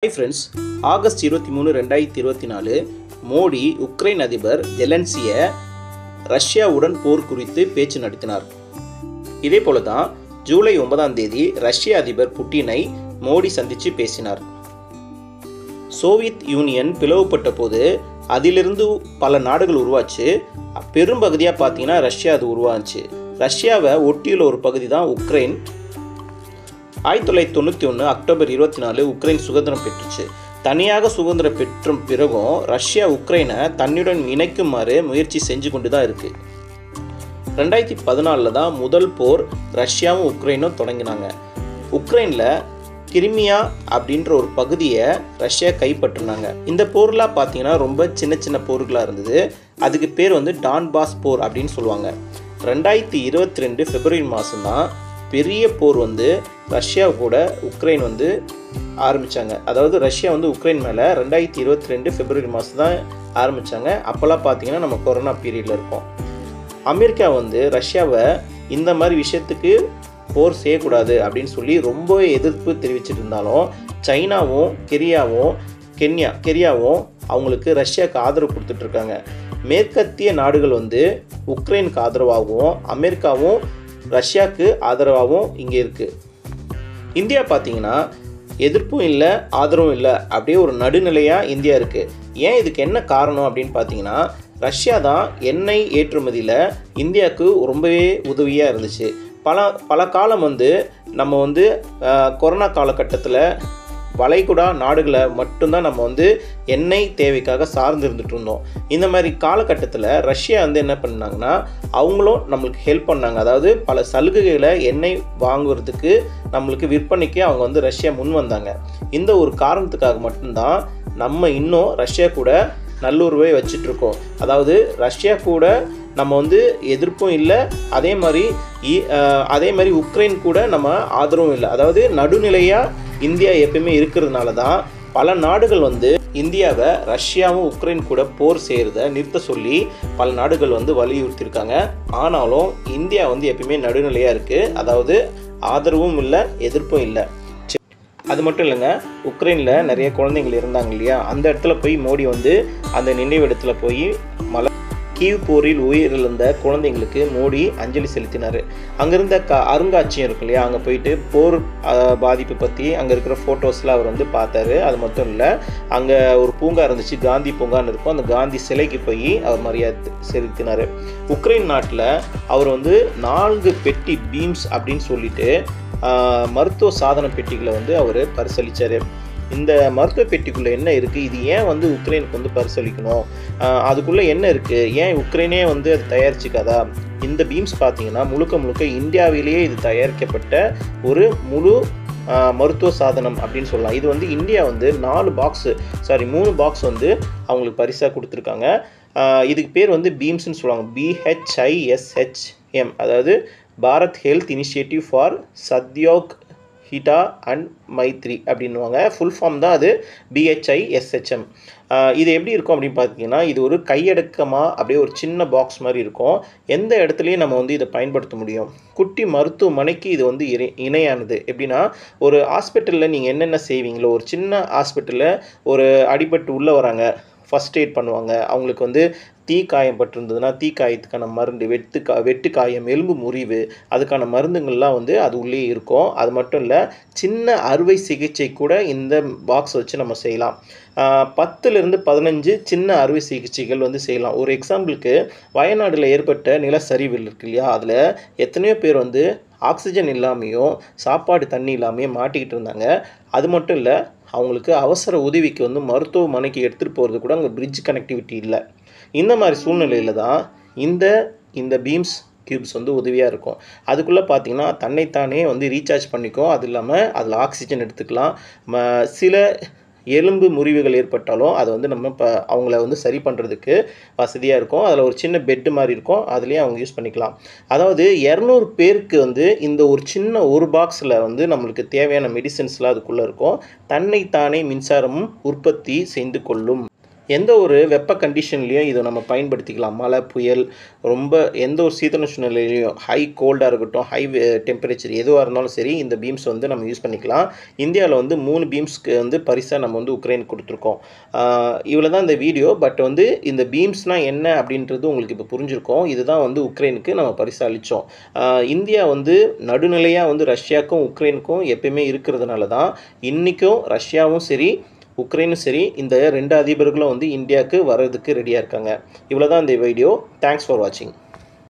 Hi friends, August 23, 2024 Modi Ukraine அதிபர் ஜெலன்ஸ்கியை ரஷ்யாவுடன் போர் குறித்து பேச்சு நடத்தினார். இதே போல தான் ஜூலை 9ஆம் தேதி ரஷ்ய அதிபர் புட்டினை மோடி சந்தித்து பேசினார். சோவியத் யூனியன் பிளவுபட்ட போது அதிலிருந்து பல நாடுகள் உருவாச்சு. பெரும்பகுதியாக பார்த்தீங்கன்னா ரஷ்யா அது உருவாச்சு. ரஷ்யாவை ஒட்டியுள்ள ஒரு பகுதி தான் உக்ரைன். 1991 அக்டோபர் 24 உக்ரைன் சுதந்திரம் பெற்றுச்சு. தனியாக சுதந்திரம் பெற்ற பிறகும் ரஷ்யா உக்ரைனை தன்னுடன் இணைக்குமாறு முயற்சி செஞ்சு கொண்டு தான் இருக்குது. 2014 தான் முதல் போர் ரஷ்யாவும் உக்ரைனும் தொடங்கினாங்க. உக்ரைனில் கிரிமியா அப்படின்ற ஒரு பகுதியை ரஷ்யா கைப்பற்றினாங்க. இந்த போர்லாம் பார்த்தீங்கன்னா ரொம்ப சின்ன சின்ன போர்களாக இருந்தது. அதுக்கு பேர் டான்பாஸ் போர் அப்படின்னு சொல்லுவாங்க. 2022 பிப்ரவரி மாதம் தான் பெரிய போர் ரஷ்யா கூட உக்ரைன் ஆரம்பித்தாங்க. அதாவது ரஷ்யா உக்ரைன் மேலே 2022 பிப்ரவரி மாதம் தான் ஆரம்பித்தாங்க. அப்போல்லாம் பார்த்தீங்கன்னா நம்ம கொரோனா பீரியடில் இருக்கோம். அமெரிக்கா ரஷ்யாவை இந்த மாதிரி விஷயத்துக்கு போர் செய்யக்கூடாது அப்படின்னு சொல்லி ரொம்ப எதிர்ப்பு தெரிவிச்சிட்டு இருந்தாலும் சைனாவும் கெரியாவும் அவங்களுக்கு ரஷ்யாவுக்கு ஆதரவு கொடுத்துட்ருக்காங்க. மேற்கத்திய நாடுகள் உக்ரைனுக்கு ஆதரவாகவும் அமெரிக்காவும் ரஷ்யாவுக்கு ஆதரவாகவும் இங்கே இருக்குது. இந்தியா பார்த்தீங்கன்னா எதிர்ப்பும் இல்லை ஆதரவும் இல்லை, அப்படியே ஒரு நடுநிலையாக இந்தியா இருக்குது. ஏன் இதுக்கு என்ன காரணம் அப்படின்னு பார்த்தீங்கன்னா ரஷ்யா தான் எண்ணெய் ஏற்றுமதியில் இந்தியாவுக்கு ரொம்பவே உதவியாக இருந்துச்சு. பல காலம் நம்ம கொரோனா காலகட்டத்தில் வளைகுடா நாடுகளை மட்டும்தான் நம்ம எண்ணெய் தேவைக்காக சார்ந்து இருந்துட்டு இருந்தோம். இந்த மாதிரி காலகட்டத்தில் ரஷ்யா என்ன பண்ணாங்கன்னா அவங்களும் நம்மளுக்கு ஹெல்ப் பண்ணாங்க. அதாவது பல சலுகைகளை எண்ணெய் வாங்குறதுக்கு நம்மளுக்கு விற்பனைக்கு அவங்க ரஷ்யா முன் வந்தாங்க. இந்த ஒரு காரணத்துக்காக மட்டும்தான் நம்ம இன்னும் ரஷ்யா கூட நல்லுறவை வச்சிட்ருக்கோம். அதாவது ரஷ்யா கூட நம்ம எதிர்ப்பும் இல்லை, அதே மாதிரி உக்ரைன் கூட நம்ம ஆதரவும் இல்லை. அதாவது நடுநிலையாக இந்தியா எப்பயுமே இருக்கிறதுனால தான் பல நாடுகள் இந்தியாவை ரஷ்யாவும் உக்ரைன் கூட போர் செய்கிறத நிறுத்த சொல்லி பல நாடுகள் வலியுறுத்தியிருக்காங்க. ஆனாலும் இந்தியா எப்பயுமே நடுநிலையாக இருக்குது. அதாவது ஆதரவும் இல்லை, எதிர்ப்பும் இல்லை. அது மட்டும் இல்லைங்க, உக்ரைனில் நிறைய குழந்தைங்கள் இருந்தாங்க இல்லையா, அந்த இடத்துல போய் மோடி அந்த நினைவிடத்துல போய் கீவ் போரில் உயிரிழந்த குழந்தைங்களுக்கு மோடி அஞ்சலி செலுத்தினார். அங்கே இருந்த அருங்காட்சியம் இருக்கு இல்லையா, அங்கே போயிட்டு போர் பாதிப்பு பற்றி அங்கே இருக்கிற ஃபோட்டோஸ்லாம் அவர் பார்த்தாரு. அது மட்டும் இல்லை, அங்கே ஒரு பூங்கா இருந்துச்சு, காந்தி பூங்கான்னு இருக்கும். அந்த காந்தி சிலைக்கு போய் அவர் மரியாதை செலுத்தினார். உக்ரைன் நாட்டில் அவர் 4 பெட்டி பீம்ஸ் அப்படின்னு சொல்லிட்டு மருத்துவ சாதன பெட்டிகளை அவர் பரிசளித்தார். இந்த மருத்துவ பெட்டிக்குள்ளே என்ன இருக்குது, இது ஏன் உக்ரைனுக்கு பரிசளிக்கணும், அதுக்குள்ளே என்ன இருக்குது, ஏன் உக்ரைனே அது தயாரிச்சுக்காதா? இந்த பீம்ஸ் பார்த்தீங்கன்னா முழுக்க இந்தியாவிலேயே இது தயாரிக்கப்பட்ட ஒரு முழு மருத்துவ சாதனம் அப்படின்னு சொல்லலாம். இது இந்தியா 3 பாக்ஸ் அவங்களுக்கு பரிசாக கொடுத்துருக்காங்க. இதுக்கு பேர் பீம்ஸ்ன்னு சொல்லுவாங்க. BHISHM, அதாவது Bharat health initiative for Sahyog Hita and Maitri அப்படின்வாங்க. ஃபுல் ஃபார்ம் தான் அது BHISHM. இது எப்படி இருக்கும் அப்படின்னு பார்த்தீங்கன்னா இது ஒரு கையடக்கமாக அப்படியே ஒரு சின்ன பாக்ஸ் மாதிரி இருக்கும். எந்த இடத்துலையும் நம்ம இதை பயன்படுத்த முடியும். குட்டி மருத்துவமனைக்கு இது இணையானது. எப்படின்னா ஒரு ஹாஸ்பிட்டலில் நீங்கள் என்னென்ன செய்வீங்களோ, ஒரு சின்ன ஹாஸ்பிட்டலில் ஒரு அடிபட்டு உள்ளே வராங்க, ஃபஸ்ட் எய்ட் பண்ணுவாங்க. அவங்களுக்கு தீ காயம் பட்டிருந்ததுன்னா தீ காயத்துக்கான மருந்து, வெட்டு காயம், எலும்பு முறிவு, அதுக்கான மருந்துங்கள்லாம் அது உள்ளே இருக்கும். அது மட்டும் இல்லை, சின்ன அறுவை சிகிச்சை கூட இந்த பாக்ஸ் வச்சு நம்ம செய்யலாம். 10லேருந்து 15 சின்ன அறுவை சிகிச்சைகள் செய்யலாம். ஒரு எக்ஸாம்பிளுக்கு வயநாடில் ஏற்பட்ட நிலச்சரிவு இருக்கு இல்லையா, அதில் எத்தனையோ பேர் ஆக்சிஜன் இல்லாமையும் சாப்பாடு தண்ணி இல்லாமையும் மாட்டிக்கிட்டு இருந்தாங்க. அது மட்டும் இல்லை, அவங்களுக்கு அவசர உதவிக்கு மருத்துவமனைக்கு எடுத்துகிட்டு போகிறது கூட அங்கே பிரிட்ஜ் கனெக்டிவிட்டி இல்லை. இந்த மாதிரி சூழ்நிலையில் தான் இந்த பீம்ஸ் கியூப்ஸ் உதவியாக இருக்கும். அதுக்குள்ளே பார்த்தீங்கன்னா தன்னைத்தானே ரீசார்ஜ் பண்ணிக்கும். அது இல்லாமல் அதில் ஆக்சிஜன் எடுத்துக்கலாம். சில எலும்பு முறிவுகள் ஏற்பட்டாலும் அதை நம்ம அவங்கள சரி பண்ணுறதுக்கு வசதியாக இருக்கும். அதில் ஒரு சின்ன பெட்டு மாதிரி இருக்கும், அதுலேயே அவங்க யூஸ் பண்ணிக்கலாம். அதாவது 200 பேருக்கு இந்த ஒரு சின்ன ஒரு பாக்ஸில் நம்மளுக்கு தேவையான மெடிசன்ஸ்லாம் அதுக்குள்ளே இருக்கும். தன்னைத்தானே மின்சாரமும் உற்பத்தி செய்து கொள்ளும். எந்த ஒரு வெப்ப கண்டிஷன்லேயும் இதை நம்ம பயன்படுத்திக்கலாம். மழை, புயல், ரொம்ப எந்த ஒரு சீதோஷ்ண சூழ்நிலையிலையும் ஹை கோல்டாக இருக்கட்டும், ஹை டெம்பரேச்சர் எதுவாக இருந்தாலும் சரி, இந்த பீம்ஸ் வந்து நம்ம யூஸ் பண்ணிக்கலாம். இந்தியாவில் வந்து 3 பீம்ஸ்க்கு வந்து பரிசாக நம்ம வந்து உக்ரைனுக்கு கொடுத்துருக்கோம். இவ்வளோ தான் இந்த வீடியோ. பட் வந்து இந்த பீம்ஸ்னால் என்ன அப்படின்றது உங்களுக்கு இப்போ புரிஞ்சிருக்கும். இதுதான் வந்து உக்ரைனுக்கு நம்ம பரிசாக அளித்தோம். இந்தியா வந்து நடுநிலையாக வந்து ரஷ்யாவுக்கும் உக்ரைனுக்கும் எப்பயுமே இருக்கிறதுனால தான் இன்றைக்கும் ரஷ்யாவும் சரி உக்ரைனும் சரி இந்த 2 அதிபர்களும் வந்து இந்தியாவுக்கு வர்றதுக்கு ரெடியாக இருக்காங்க. இவ்வளோ தான் இந்த வீடியோ. தேங்க்ஸ் ஃபார் வாட்சிங்.